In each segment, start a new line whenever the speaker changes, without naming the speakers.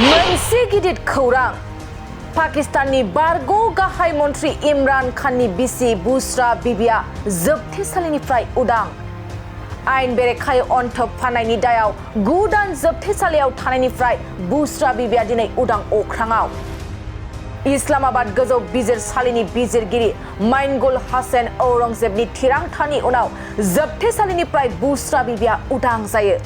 मोनसे गिदिर खौरां पाकिस्ताननि बारग' गाहाय मन्त्रि इमरान खाननि बिसि बुशरा बिबिया जोबथेसालिनिफ्राय उदां। आयेन बेरेखायै अनथोब फाननायनि दायाव 9 दान जोबथेसालियाव थानायनिफ्राय बुशरा बिबिया दिनै उदां अख्राङाव। इस्लामाबाद गोजौ बिजिरसालिनि बिजिरगिरि माइनगुल हासेन औरंगजेबनि थिरांथानि उनाव जोबथेसालिनिफ्राय बुशरा बिबिया उदां जायो।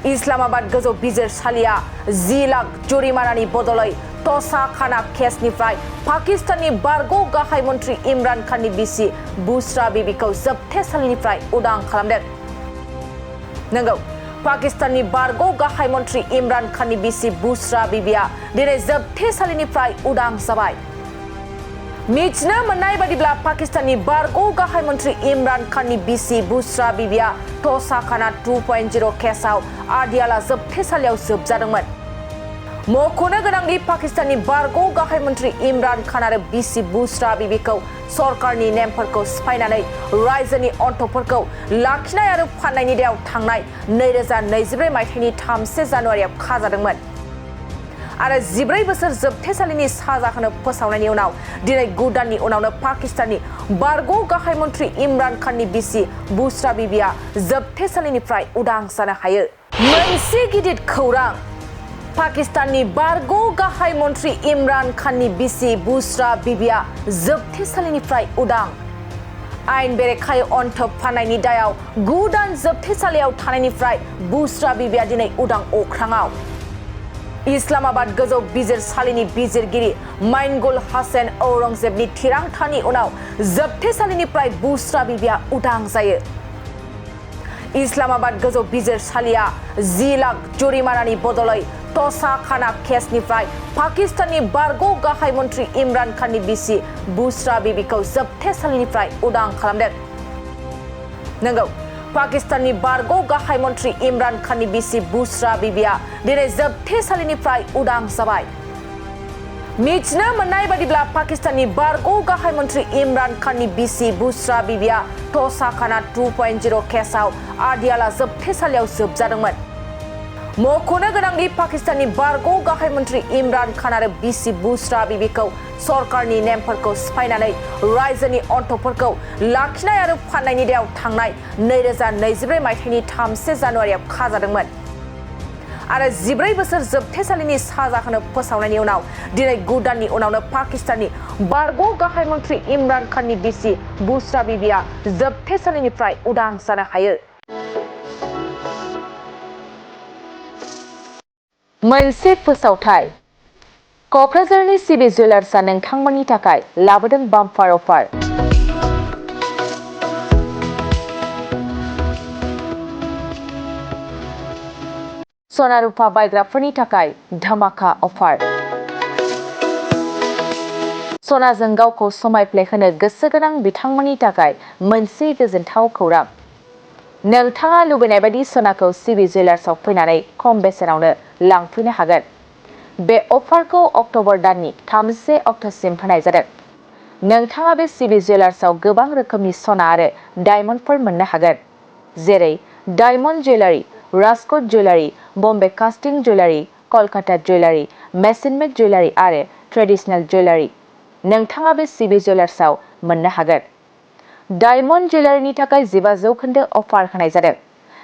इस्लामाबाद गोजौ बिजिरसालिया 10 लाख जुरिमानानि बदलै तसा खाना केसनिफ्राय पाकिस्ताननि बारग' गाहाय मन्त्रि इमरान खाननि बिसि बुशरा बिबिखौ जोबथेसालिनिफ्राय उदां खालामदों। नंगौ, पाकिस्ताननि बारग' गाहाय मन्त्रि इमरान खाननि बिसि बुशरा बिबिया दिनै जोबथेसालिनिफ्राय उदां जाबाय। मिथिनो मोननाय बादिब्ला पाकिस्ताननि बारग' गाहाय मन्त्रि इमरान खाननि बिसि बुशरा बिबिया तसा खाना 2.0 केसआव आदियाला जोबथेसालियाव जोबजादोंमोन। मख'नो गोनांदि पाकिस्ताननि बारग' गाहाय मन्त्रि इमरान खान आरो बिसि बुशरा बिबिखौ सरकारनि नेमफोरखौ सिफायनानै रायजोनि अनथोबफोरखौ लाखिनाय आरो फाननायनि दायाव थांनाय 2024 मायथाइनि 3 जानुवारियाव खाजादोंमोन आरो 14 बोसोर जोबथेसालिनि साजा होनो फोसावनायनि उनाव दिनै 9 दाननि उनावनो पाकिस्ताननि बारग' गाहाय मन्त्रि इमरान खाननि बिसि बुशरा बिबिया जोबथेसालिनिफ्राय उदां जानो हायो। मोनसे गिदिर खौरां पाकिस्ताननि बारग' गाहाय मन्त्रि इमरान खाननि बिसि बुशरा बिबिया जोबथेसालिनिफ्राय उदां। आयेन बेरेखायै अनथोब फाननायनि दायाव 9 दान जोबथेसालियाव थानायनिफ्राय बुशरा बिबिया दिनै उदां अख्राङाव। इस्लामाबाद गोजौ बिजिरसालिनि बिजिरगिरि माइनगुल हासेन औरंगजेबनि थिरांथानि उनाव जोबथेसालिनिफ्राय बुशरा बिबिया उदां जायो। इस्लामाबाद गोजौ बिजिरसालिया 10 लाख जुरिमानानि बदलै तसा खाना केसनिफ्राय पाकिस्ताननि बारग' गाहाय मन्त्रि इमरान खाननि बिसि बुशरा बिबिखौ जोबथेसालिनिफ्राय उदां खालामदों। नंगौ, पाकिस्ताननि बारग' गाहाय मन्त्रि इमरान खाननि बिसि बुशरा बिबिया दिनै जोबथेसालिनिफ्राय उदां जाबाय। मिथिनो मोननाय बादिब्ला पाकिस्ताननि बारग' गाहाय मन्त्रि इमरान खाननि बिसि बुशरा बिबिया तसा खाना 2.0 केसआव आदियाला जोबथेसालियाव जोबजादोंमोन। मख'नो गोनांदि पाकिस्ताननि बारग' गाहाय मन्त्रि इमरान खान आरो बिसि बुशरा बिबिखौ सरकारनि नेमफोरखौ सिफायनानै रायजोनि अनथोबफोरखौ लाखिनाय आरो फाननायनि दायाव थांनाय 2024 मायथाइनि 3 जानुवारियाव खाजादोंमोन आरो 14 बोसोर जोबथेसालिनि साजा होनो फोसावनायनि उनाव दिनै 9 दाननि उनावनो पाकिस्ताननि बारग' गाहाय मन्त्रि इमरान खाननि बिसि बुशरा बिबिया जोबथेसालिनिफ्राय उदां जानो हायो। मोनसे फोसावथाय क'क्राझारनि सिबि जुवेलार्सआ नोंथांमोननि थाखाय लाबोदों बाम्पार अफार। सना रुफा बायग्राफोरनि थाखाय धमाका अफार। सनाजों गावखौ समायफ्लेहोनो गोसो गोनां बिथांमोननि थाखाय मोनसे गोजोनथाव खौरां। नोंथाङा लुबैनाय बायदि सनाखौ सिबि जुवेलार्सआव फैनानै खम बेसेनावनो लांफैनो हागोन। बे अफारखौ अक्ट'बर दाननि 31 अक्ट'सिम होनाय जादों। नोंथाङा बे सिबि जुवेलार्सआव गोबां रोखोमनि सना आरो डायमन्डफोर मोननो हागोन, जेरै diamond jewellery, Rajkot jewellery, Bombay कास्टिं जुवेलारि, कलकाता जुवेलारि, मेसिन मेड जुवेलारि आरो ट्रेडिशनेल जुवेलारि नोंथाङा बे सिबि जुवेलार्सआव मोननो हागोन। डायमन्ड जुवेलारिनि थाखाय 15% अफार होनाय जादों।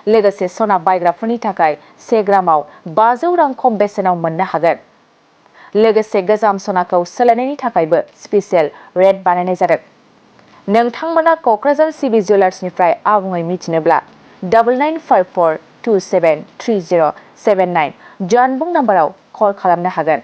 लोगोसे सना बायग्राफोरनि थाखाय 1 ग्रामाव 500 रां खम बेसेनाव मोननो हागोन। लोगोसे गोजाम सनाखौ सोलायनायनि थाखायबो स्पेसियेल रेट बानायनाय जादों। नोंथांमोना क'क्राझार सिबि जुवेलार्सनिफ्राय आबुङै मिथिनोब्ला 9954273079 जानबुं नाम्बाराव कल खालामनो हागोन।